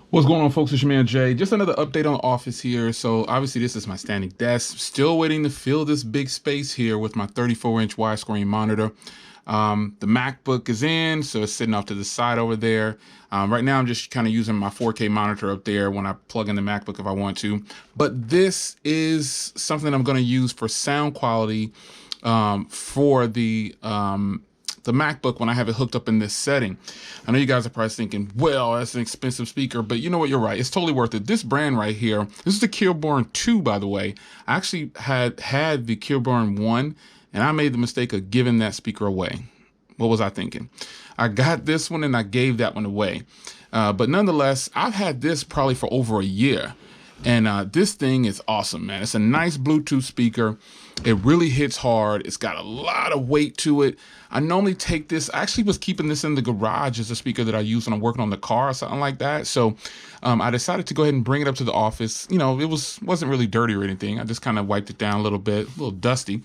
What's going on, folks? It's your man Jay. Just another update on the office here. So obviously this is my standing desk. Still waiting to fill this big space here with my 34-inch widescreen monitor. The MacBook is in, so it's sitting off to the side over there. Right now I'm just kind of using my 4K monitor up there when I plug in the MacBook if I want to. But this is something I'm going to use for sound quality for the MacBook when I have it hooked up in this setting. I know you guys are probably thinking, well, that's an expensive speaker, but you know what? You're right. It's totally worth it. This brand right here, this is the Kilburn II, by the way. I actually had the Kilburn I, and I made the mistake of giving that speaker away. What was I thinking? I got this one and I gave that one away. But nonetheless, I've had this probably for over a year. And this thing is awesome, man. It's a nice Bluetooth speaker. It really hits hard. It's got a lot of weight to it. I normally take this. I actually was keeping this in the garage as a speaker that I use when I'm working on the car or something like that. So I decided to go ahead and bring it up to the office. You know, it wasn't really dirty or anything. I just kind of wiped it down a little bit, a little dusty.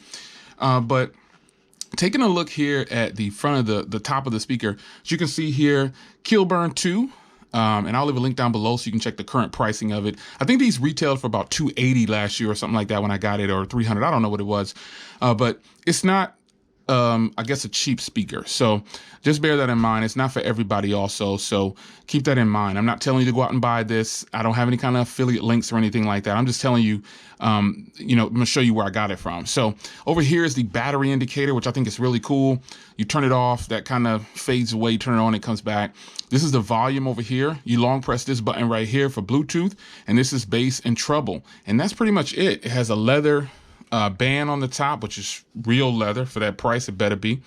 But taking a look here at the front of the top of the speaker, as you can see here, Kilburn II. And I'll leave a link down below so you can check the current pricing of it. I think these retailed for about $280 last year or something like that when I got it, or $300. I don't know what it was, but it's not, I guess, a cheap speaker. So just bear that in mind. It's not for everybody also. So keep that in mind. I'm not telling you to go out and buy this. I don't have any kind of affiliate links or anything like that. I'm just telling you, you know, I'm gonna show you where I got it from. So over here is the battery indicator, which I think is really cool. You turn it off, that kind of fades away. You turn it on, it comes back. This is the volume over here. You long press this button right here for Bluetooth, and this is bass and treble. And that's pretty much it. It has a leather band on the top, which is real leather. For that price, it better be.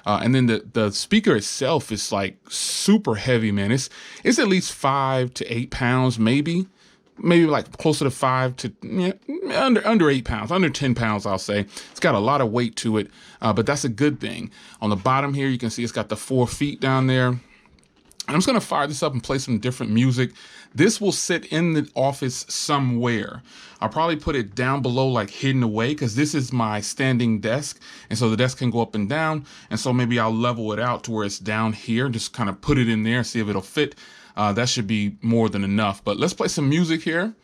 And then the speaker itself is like super heavy, man. It's at least 5 to 8 pounds, maybe like closer to 5 to under 8 pounds, under 10 pounds, I'll say. It's got a lot of weight to it, but that's a good thing. On the bottom here, you can see it's got the 4 feet down there. I'm just going to fire this up and play some different music. This will sit in the office somewhere. I'll probably put it down below, like hidden away, because this is my standing desk. And so the desk can go up and down. And so maybe I'll level it out to where it's down here. Just kind of put it in there, see if it'll fit. That should be more than enough. But let's play some music here.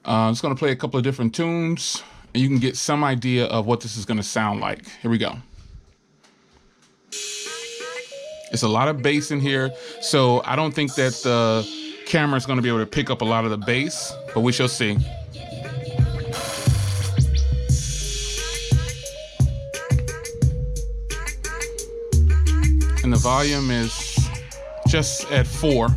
I'm just going to play a couple of different tunes, and you can get some idea of what this is going to sound like. Here we go. It's a lot of bass in here, so I don't think that the camera is going to be able to pick up a lot of the bass, but we shall see. And the volume is just at 4.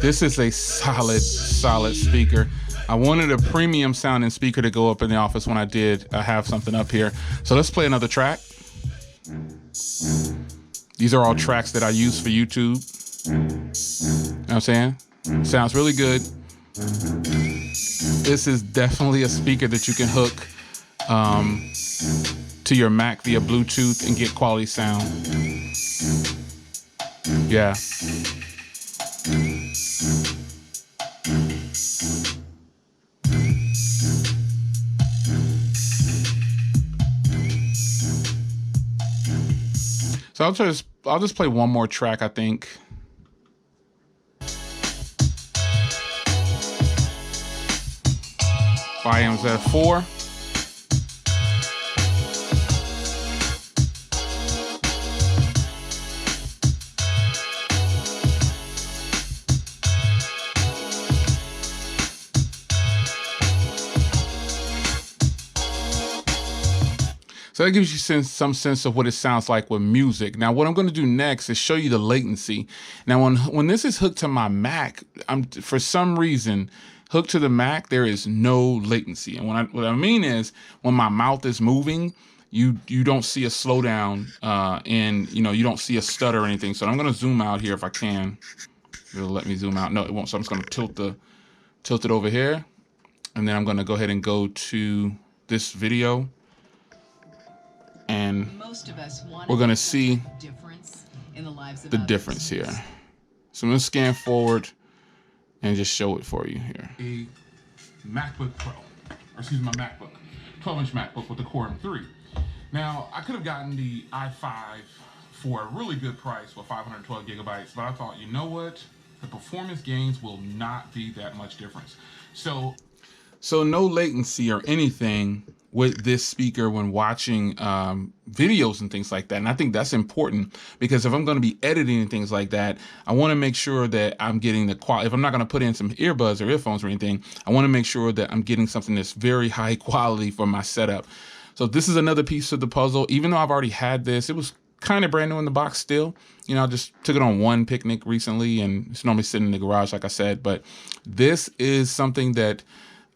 This is a solid speaker. I wanted a premium sounding speaker to go up in the office when I did have something up here. So let's play another track. These are all tracks that I use for YouTube. You know what I'm saying? Sounds really good. This is definitely a speaker that you can hook to your Mac via Bluetooth and get quality sound. Yeah. So I'll just play one more track, I think. Volume's at 4. So that gives you some sense of what it sounds like with music. Now, what I'm going to do next is show you the latency. Now, when this is hooked to my Mac, for some reason hooked to the Mac, there is no latency. And what I mean is when my mouth is moving, you don't see a slowdown, and you don't see a stutter or anything. So I'm going to zoom out here if I can. It'll let me zoom out. No, it won't. So I'm just going to tilt it over here, and then I'm going to go ahead and go to this video. And we're going to see the difference here. So I'm going to scan forward and just show it for you here. A MacBook Pro, or excuse me, my MacBook, 12-inch MacBook with the Core M3. Now, I could have gotten the i5 for a really good price for 512 gigabytes. But I thought, you know what? The performance gains will not be that much difference. So no latency or anything with this speaker when watching videos and things like that. And I think that's important because if I'm going to be editing and things like that, I want to make sure that I'm getting the quality. If I'm not going to put in some earbuds or earphones or anything, I want to make sure that I'm getting something that's very high quality for my setup. So this is another piece of the puzzle. Even though I've already had this, it was kind of brand new in the box still. You know, I just took it on one picnic recently and it's normally sitting in the garage, like I said. But this is something that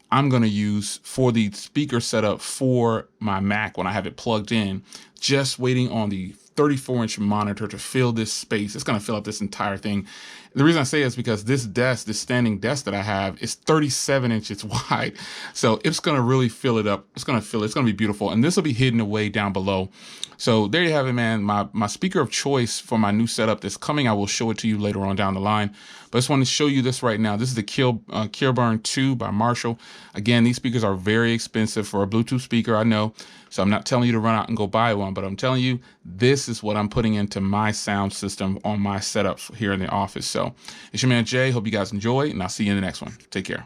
I'm going to use for the speaker setup for my Mac when I have it plugged in, just waiting on the 34-inch monitor to fill this space. It's going to fill up this entire thing. The reason I say it is because this desk, this standing desk that I have, is 37 inches wide. So it's going to really fill it up. It's going to fill it. It's going to be beautiful. And this will be hidden away down below. So there you have it, man. My speaker of choice for my new setup that's coming. I will show it to you later on down the line. But I just want to show you this right now. This is the Kilburn II by Marshall. Again, these speakers are very expensive for a Bluetooth speaker, I know. So I'm not telling you to run out and go buy one, but I'm telling you, this is what I'm putting into my sound system on my setup here in the office. So it's your man Jay. Hope you guys enjoy, and I'll see you in the next one. Take care.